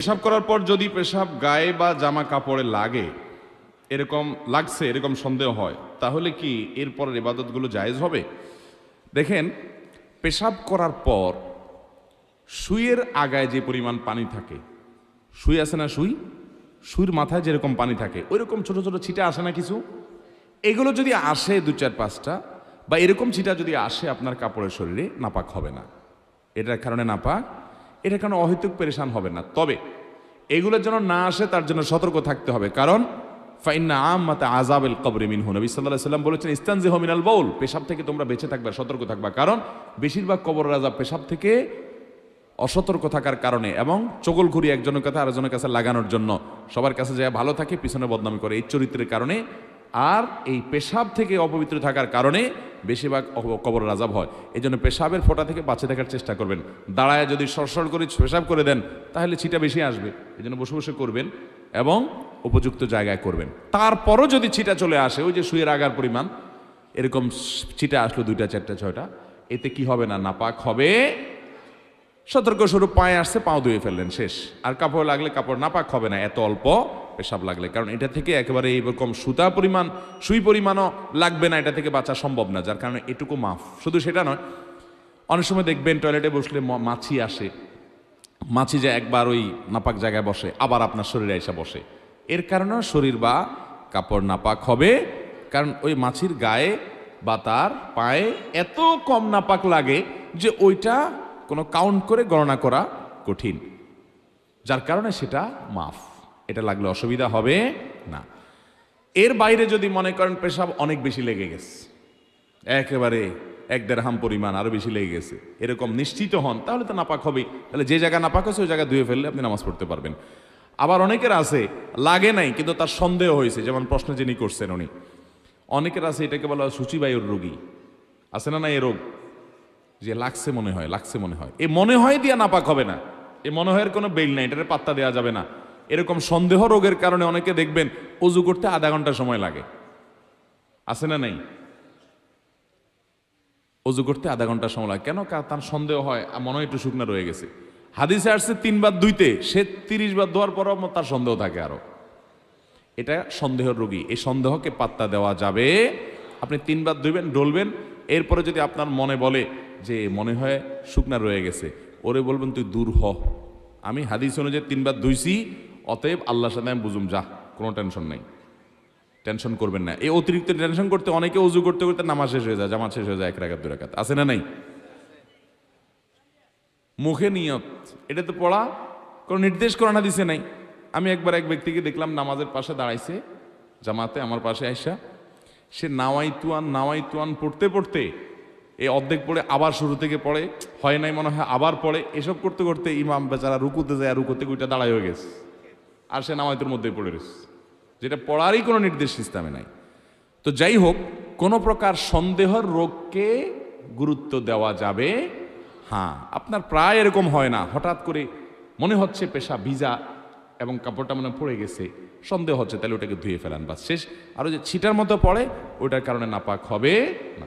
পেশাব করার পর যদি পেশাব গায়ে বা জামা কাপড়ে লাগে, এরকম সন্দেহ হয়, তাহলে কি এরপরের ইবাদতগুলো জায়েজ হবে? দেখেন, পেশাব করার পর সুইয়ের আগায় যে পরিমাণ পানি থাকে, সুই আছে না, সুইয়ের মাথায় যেরকম পানি থাকে ওইরকম ছোট ছোট ছিটা আসে না কিছু, এগুলো যদি আসে 2-4-5টা বা এরকম ছিটা যদি আসে আপনার কাপড়ের শরীরে, নাপাক হবে না। এটার কারণে নাপাক, এটার কারণে অহেতুক পেরেশান হবে না। তবে এগুলোর যেন না আসে তার জন্য সতর্ক থাকতে হবে, কারণ ফাইন্না আম্মাতা আযাবিল কবরি মিনহু, নবী সাল্লাল্লাহু আলাইহি সাল্লাম বলেছেন ইস্তানজিহু মিনাল বাউল, পেশাব থেকে তোমরা বেঁচে থাকবা, সতর্ক থাকবা, কারণ বেশিরভাগ কবরের আযাব পেশাব থেকে অসতর্ক থাকার কারণে এবং চগলখুরি একজনের কাছে আরেকজনের কাছে লাগানোর জন্য, সবার কাছে যায় ভালো থাকে পিছনে বদনামি করে, এই চরিত্রের কারণে আর এই পেশাব থেকে অপবিত্র থাকার কারণে বেশিরভাগ কবরের আযাব হয়। এই জন্য পেশাবের ফোঁটা থেকে বাঁচে থাকার চেষ্টা করবেন। দাঁড়ায় যদি সরসর করে পেশাব করে দেন তাহলে ছিটা বেশি আসবে, এই জন্য বসে বসে করবেন এবং উপযুক্ত জায়গায় করবেন। তারপরও যদি ছিটা চলে আসে, ওই যে সুইয়ের আগার পরিমাণ এরকম ছিটা আসলো 2টা 4টা 6টা, এতে কি হবে না, নাপাক হবে। সতর্ক স্বরূপ পায়ে আসছে, পাও ধুয়ে ফেললেন, শেষ। আর কাপড় লাগলে কাপড় নাপাক হবে না এত অল্প পেশাব লাগলে, কারণ এটা থেকে একেবারে এইরকম সুই পরিমাণও লাগবে না, এটা থেকে বাঁচা সম্ভব না, যার কারণে এটুকু মাফ। শুধু সেটা নয়, অনেক সময় দেখবেন টয়লেটে বসলে মাছি আসে, মাছি যে একবার ওই নাপাক জায়গায় বসে আবার আপনার শরীরে এসে বসে, এর কারণেও শরীর বা কাপড় নাপাক হবে, কারণ ওই মাছির গায়ে বা তার পায়ে এত কম নাপাক লাগে যে ওইটা কোনো কাউন্ট করে গণনা করা কঠিন, যার কারণে সেটা মাফ, এটা লাগলে অসুবিধা হবে না। এর বাইরে যদি মনে করেন পেশাব অনেক বেশি লেগে গেছে, একেবারে 1-1.5 হাম পরিমাণ আরো বেশি লেগে গেছে, এরকম নিশ্চিত হন, তাহলে তো নাপাক হবেই। তাহলে যে জায়গা নাপাক হয়েছে ওই জায়গা ধুয়ে ফেললে আপনি নামাজ পড়তে পারবেন। আবার অনেকের আছে লাগে নাই কিন্তু তার সন্দেহ হয়েছে, যেমন প্রশ্ন যিনি করছেন উনি, অনেকের আছে এটাকে বলা হয় সূচিবায়ুর রোগী, আছে না এই রোগ, যে লাগছে মনে হয়, এই মনে হয় দিয়া নাপাক হবে না, এই মনে হয় কোনো বেল নাই, এটার পাত্তা দেওয়া যাবে না। এরকম সন্দেহ রোগের কারণে অনেকে দেখবেন অজু করতে আধা ঘন্টা সময় লাগে, আছে না নাই, অজু করতে আধা ঘন্টা সময় লাগে কেন? তার সন্দেহ হয় মনে হয় একটু শুকনা রয়ে গেছে। হাদিসে আসছে 3 বার ধুইতে, সে 30 বার ধোয়ার পরও তার সন্দেহ থাকে আরো, এটা সন্দেহের রোগী, এই সন্দেহকে পাত্তা দেওয়া যাবে। আপনি 3 বার ধুইবেন, ডলবেন, এরপরে যদি আপনার মনে বলে যে মনে হয় শুকনা রয়ে গেছে, ওরে বলবেন তুই দূর হ, আমি হাদিস অনুযায়ী 3 বার ধুইছি, অতএব আল্লাহর সাথে আমি বুঝুম, যা, কোনো টেনশন নাই, টেনশন করবেন না। এই অতিরিক্ত টেনশন করতে অনেকে অজু করতে করতে নামাজ শেষ হয়ে যায়, জামাত শেষ হয়ে যায় 1 রাকাত 2 রাকাত, আছে না নাই? মুখে নিয়ত, এটা তো পড়া কোনো নির্দেশ কোরআন হাদিসে নাই। আমি একবার এক ব্যক্তিকে দেখলাম নামাজের পাশে দাঁড়াইছে জামাতে, আমার পাশে আইসা সে নাওয়াইতুয়ান পড়তে পড়তে এই অর্ধেক পড়ে আবার শুরু থেকে পড়ে, হয় নাই মনে হয় আবার পড়ে, এসব করতে করতে ইমাম বেচারা রুকুতে যায়, রুকুতে ওইটা দাঁড়াই হয়ে গেছে, আর সে নাওয়াইতুর মধ্যেই পড়ে রয়েছে, যেটা পড়ারই কোনো নির্দেশ ইসলামে নাই। তো যাই হোক, কোনো প্রকার সন্দেহের রোগকে গুরুত্ব দেওয়া যাবে। হ্যাঁ, আপনার প্রায় এরকম হয় না, হঠাৎ করে মনে হচ্ছে পেশা ভিজা এবং কাপড়টা মনে পড়ে গেছে, সন্দেহ হচ্ছে, তাহলে ওটাকে ধুয়ে ফেলান, বাস, শেষ। আর ওই যে ছিটার মতো পড়ে ওইটার কারণে নাপাক হবে না।